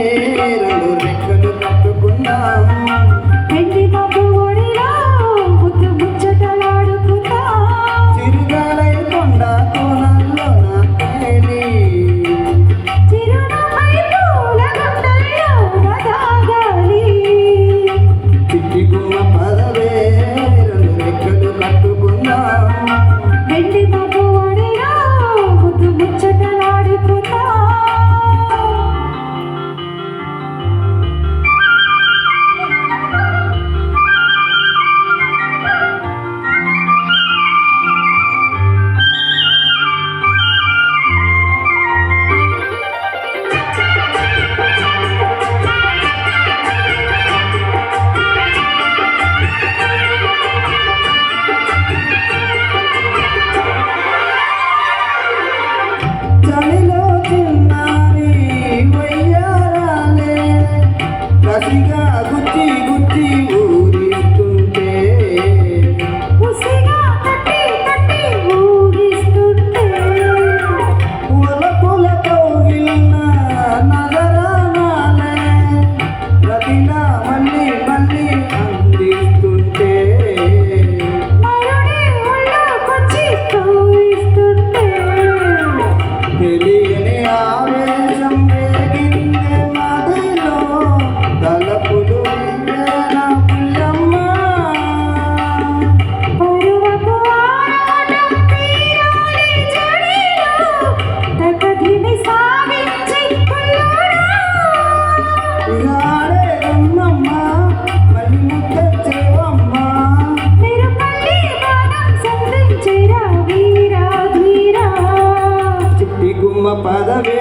రెండు రెక్కలు కట్టుకుందాం ఎండి మబ్బు ఒడిలో ముద్దు ముచ్చటలాడుకుందాం చిరుగాలై కొండ కోనల్లో నా తేలి చిరునవ్వై పూల గుండెల్లో దాగాలి చిట్టి గుమ్మ పదవే రెండు రెక్కలు కట్టుకుందాం ఎండి మబ్బు ఒడిలో ముద్దు ముచ్చటలాడుకుందాం చలిలో చిన్నారి వయ్యారాలే కసిగా గుచ్చి గుచ్చి ఊరిస్తుంటే ఉసిగా తట్టి తట్టి ఊగిస్తుంటే పూల కౌగిలిన నగరానాలే రతిలా మళ్ళీ మళ్ళీ అందిస్తుంటే మరుడి ఒళ్ళోకొచ్చి కౌగిస్తుంటే తెలియని ఆవేశం రేగిందే మదిలో తలపులు నా పుల్లమ్మ పరువపు ఆరాటం తీరాలి జడిలో తకదిమి సాగించి పుల్లోడా ఇగాడే రమ్మమ్మ మళ్ళీ ముద్దచ్చేవమ్మ మీరు మళ్ళీ గానం సంధించిరా వీరా ధీరా చిట్టి గుమ్మ పదవే